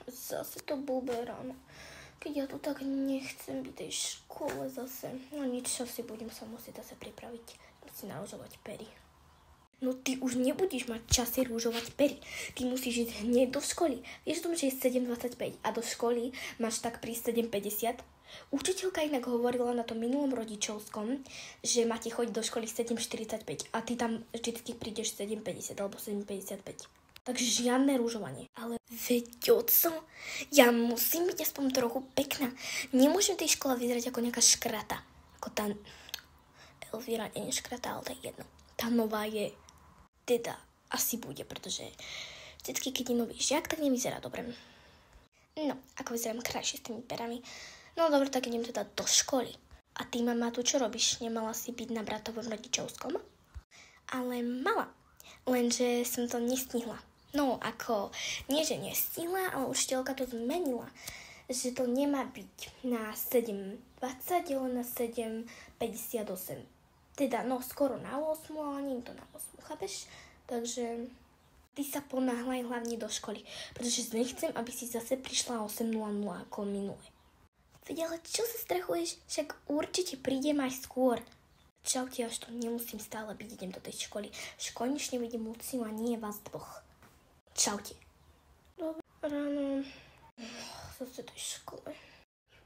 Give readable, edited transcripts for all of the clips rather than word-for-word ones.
Zase to blbé ráno. Keď ja tu tak nechcem byť tej škole zase. No nič, čo si budem sa musieť zase pripraviť. Si narúžovať pery. No ty už nebudeš mať časy rúžovať pery. Ty musíš ísť hneď do školy. Vieš tom, že je 7:25 a do školy máš tak prísť 7:50? Učiteľka inak hovorila na tom minulom rodičovskom, že máte chodiť do školy 7:45 a ty tam vždycky prídeš 7:50 alebo 7:55. Takže žiadne rúžovanie. Ale veď oco, ja musím byť aspoň trochu pekná. Nemôžem tej škole vyzerať ako nejaká škrata. Ako tá Elvíra nie je škrata, ale to je jedno. Tá nová je, teda asi bude, pretože vždycky, keď je nový žiak, tak nevyzerá dobre. No, ako vyzerám krajšie s tými perami. No dobre, tak idem teda do školy. A ty, mama, tu čo robíš? Nemala si byť na bratovom rodičovskom? Ale mala. Lenže som to nestihla. No, ako, nie že nestihla, ale učiteľka to zmenila. Že to nemá byť na 7:20, ale na 7:58. Teda, no, skoro na 8, ale nie je to na 8, chápeš? Takže ty sa ponáhľaj hlavne do školy, pretože nechcem, aby si zase prišla 8:00 ako minule. Veď, ale čo sa strachuješ? Však určite prídem aj skôr. Čaute, až to nemusím stále byť, idem do tej školy. Už konečne vidím Luciu a nie vás dvoch. Čaute. Dobré ráno. Zase tej škole.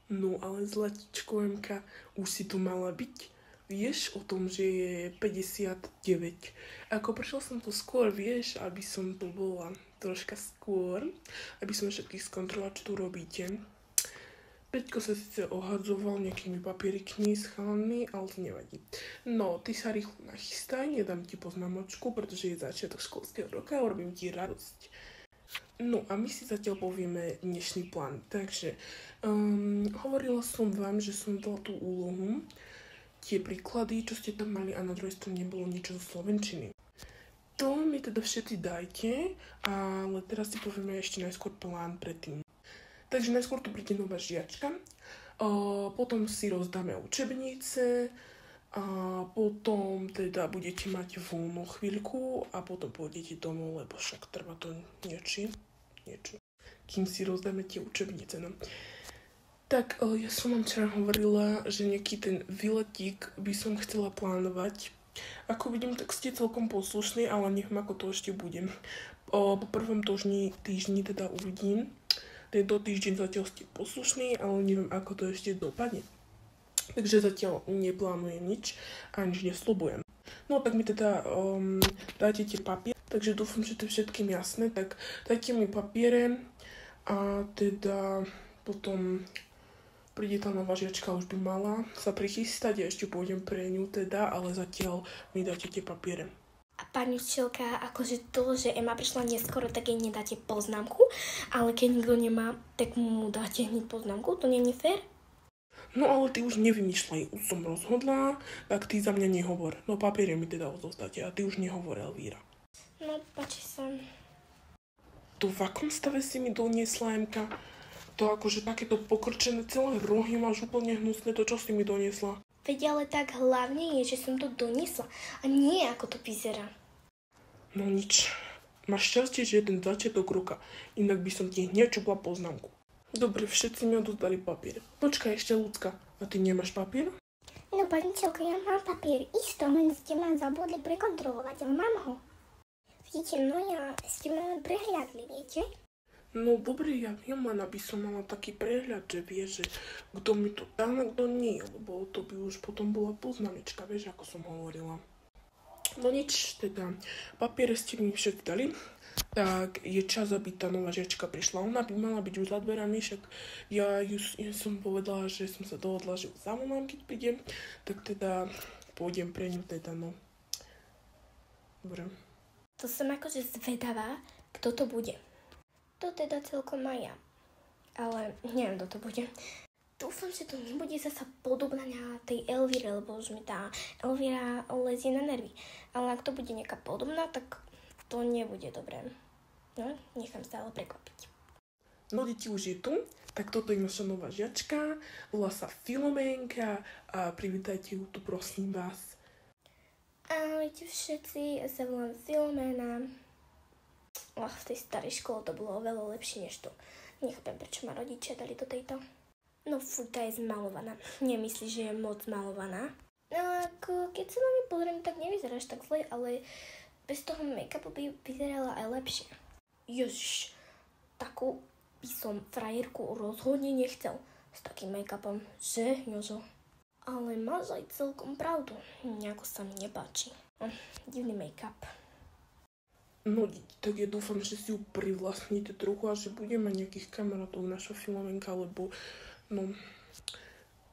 No ale zlatičko Emka, už si tu mala byť. Vieš o tom, že je 59. Ako prišla som tu skôr, vieš, aby som tu bola troška skôr, aby som všetkých skontrolovala, čo tu robíte. Peťko sa síce ohadzoval nejakými papierikmi s chalami, ale to nevadí. No, ty sa rýchlo nachystaj, nedám ti poznámočku, pretože je začiatok školského roka a urobím ti radosť. No a my si zatiaľ povieme dnešný plán. Takže, hovorila som vám, že som dala tú úlohu, tie príklady, čo ste tam mali a na druhej strane nebolo nič zo slovenčiny. To mi teda všetci dajte, ale teraz si povieme ešte najskôr plán predtým. Takže najskôr tu príde nová žiačka, potom si rozdáme učebnice, a potom teda budete mať voľnú chvíľku a potom pôjdete domov, lebo však trvá to niečo, kým si rozdáme tie učebnice. No. Tak ja som vám včera hovorila, že nejaký ten výletík by som chcela plánovať. Ako vidím, tak ste celkom poslušní, ale neviem, ako to ešte budem. Po prvom týždni teda uvidím. Tento týždeň zatiaľ ste poslušní, ale neviem, ako to ešte dopadne. Takže zatiaľ neplánujem nič a nič nesľubujem. No tak mi teda dáte tie papiere, takže dúfam, že to je všetkým jasné. Tak dajte mi papiere a teda potom príde tá nová žiačka, už by mala sa prichystať a ešte pôjdem pre ňu teda, ale zatiaľ mi dáte tie papiere. A pani učiteľka, akože to, že Ema prišla neskoro, tak jej nedáte poznámku, ale keď nikto nemá, tak mu dáte hneď poznámku, to nie je fér? No ale ty už nevymýšľaj, už som rozhodla, tak ty za mňa nehovor. No papiere mi teda odovzdáte a ty už nehovor, Elvíra. No, páči sa. To v akom stave si mi doniesla, Emka? To akože takéto pokrčené celé rohy máš úplne hnusné, to čo si mi doniesla? Veď ale tak hlavne je, že som to doniesla a nie ako to vyzerá. No nič. Máš šťastie, že je ten začiatok roka, inak by som ti hneď čupla poznámku. Dobre, všetci mi odozdali papier. Počkaj ešte, Ľudská, a ty nemáš papier? No, pani učiteľka, ja mám papier. Isto, len ste ma zabudli prekontrolovať, ale mám ho. Vidíte, no ja ste ma len prehliadli, viete? No dobre, ja viem, len aby som mala taký prehľad, že vie, že kto mi to dá, a kto nie, lebo to by už potom bola poznámečka, vieš, ako som hovorila. No nič, teda, papiere ste mi všetci dali, tak je čas, aby tá nová žiačka prišla. Ona by mala byť už za dverami, však ja som povedala, že som sa dohodla, že ju zavolám, keď prídem, tak teda pôjdem pre ňu, teda no. Dobre. To som akože zvedavá, kto to bude. To teda celkom aj ja. Ale neviem, kto to bude. Dúfam, že to nebude zasa podobná na tej Elvíre, lebo už mi tá Elvíra lezie na nervy. Ale ak to bude nejaká podobná, tak to nebude dobré. No, nechám sa ale prekvapiť. No, deti už je tu, tak toto je naša nová žiačka, volá sa Filoménka a privítajte ju tu, prosím vás. Ahojte všetci, ja sa volám Filoména. V tej starej škole to bolo oveľa lepšie než to. Nechápem, prečo ma rodičia dali do tejto. No tá je zmalovaná. Nemyslíš, že je moc zmalovaná? No ako, keď sa na mňa pozriem, tak nevyzeráš tak zle, ale bez toho make-upu by vyzerala aj lepšie. Ježiš, takú by som frajerku rozhodne nechcel s takým make-upom, že, Jožo? Ale máš aj celkom pravdu, nejako sa mi nepáči. Divný make-up. No, tak ja dúfam, že si ju privlastníte trochu a že bude mať nejakých kamarátov naša Filomenka, lebo no,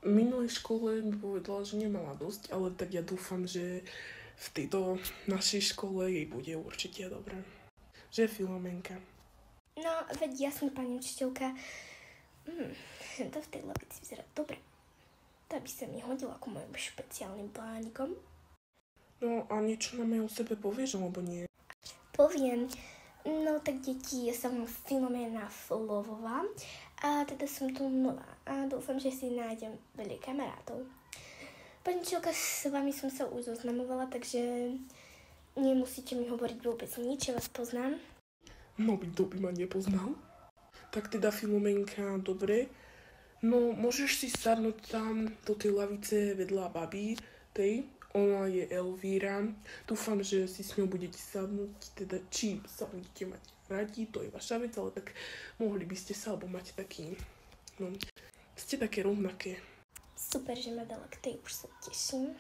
v minulej škole mi povedala, že nemala dosť, ale tak ja dúfam, že v tejto našej škole jej bude určite dobré. Že Filomenka. No, veď jasne, pani učiteľka, to v tej lavici vyzerá dobre. To by sa mi hodila ako mojim špeciálnym plánikom. No a niečo nám aj o sebe povieš, alebo nie? Poviem, no tak deti, ja som Filomena Flovová a teda som tu nová a dúfam, že si nájdem veľa kamarátov. Pani učiteľka, s vami som sa už zoznamovala, takže nemusíte mi hovoriť vôbec nič, ja vás poznám. No, kto by ma nepoznal? Tak teda Filomenka, dobre. No, môžeš si sadnúť tam do tej lavice vedľa babi tej. Ona je Elvíra. Dúfam, že si s ňou budete sadnúť, teda či sa budete mať radi, to je vaša vec, ale tak mohli by ste sa, alebo máte taký, no, ste také rovnaké. Super, že ma dala k tej, už sa teším.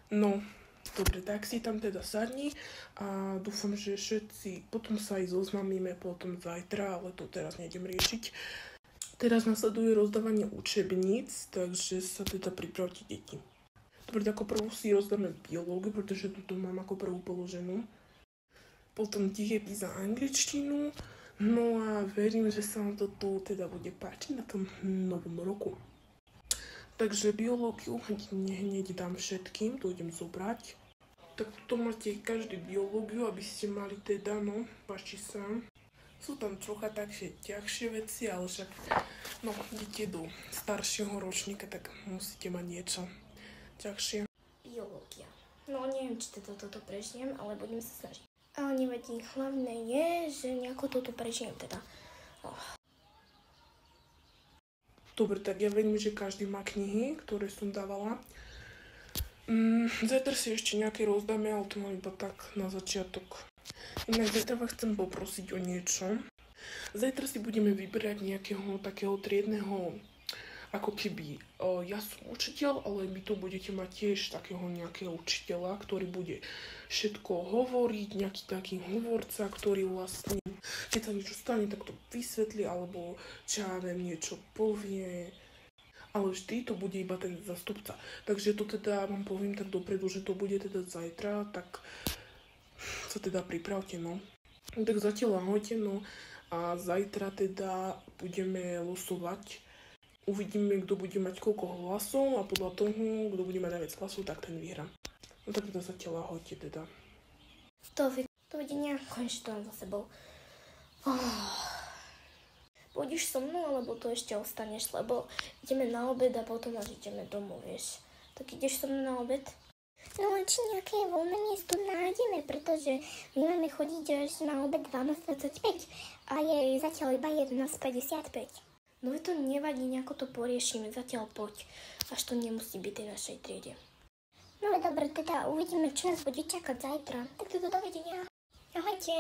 No, dobre, tak si tam teda sadni a dúfam, že všetci, potom sa aj zoznamíme potom zajtra, ale to teraz nejdem riešiť. Teraz nasleduje rozdávanie učebníc, takže sa teda pripravte deti. Dobre, ako prvú si rozdáme biológiu, pretože tu mám ako prvú položenú. Potom dejepis a angličtinu. No a verím, že sa vám to tu teda bude páčiť na tom novom roku. Takže biológiu hneď dám všetkým, to idem zobrať. Tak tu máte každý biológiu, aby ste mali teda, no, páči sa. Sú tam trocha také ťažšie veci, ale však, no, idete do staršieho ročníka, tak musíte mať niečo ťažšie. Biológia. No neviem, či toto prežijem, ale budem sa snažiť. Ale nevadí, hlavné je, že nejako toto prežijem teda. Dobre, tak ja verím, že každý má knihy, ktoré som dávala. Zajtra si ešte nejaké rozdáme, ale to mám iba tak na začiatok. Inak zajtra vás chcem poprosiť o niečo. Zajtra si budeme vyberať nejakého takého triedneho, ako keby ja som učiteľ, ale vy tu budete mať tiež takého nejakého učiteľa, ktorý bude všetko hovoriť, nejaký taký hovorca, ktorý vlastne, keď sa niečo stane, tak to vysvetlí, alebo čo ja viem, niečo povie. Ale vždy to bude iba ten zastupca. Takže to teda vám poviem tak dopredu, že to bude teda zajtra, tak sa teda pripravte, no. Tak zatiaľ ahojte, no. A zajtra teda budeme losovať. Uvidíme, kto bude mať koľko hlasov a podľa toho, kto bude mať najviac hlasov, tak ten vyhrá. No tak teda zatiaľ ahojte teda. Dovidenia, konečne to mám za sebou. Pôjdeš so mnou, alebo to ešte ostaneš, lebo ideme na obed a potom až ideme domov, vieš. Tak ideš so mnou na obed? No či nejaké voľné miesto nájdeme, pretože my máme chodiť až na obed 12:25 a je zatiaľ iba 11:55. No to nevadí, nejako to poriešime, zatiaľ poď, až to nemusí byť tej našej triede. No dobre, teda uvidíme, čo nás bude čakať zajtra. Tak to dovidenia. Ahojte.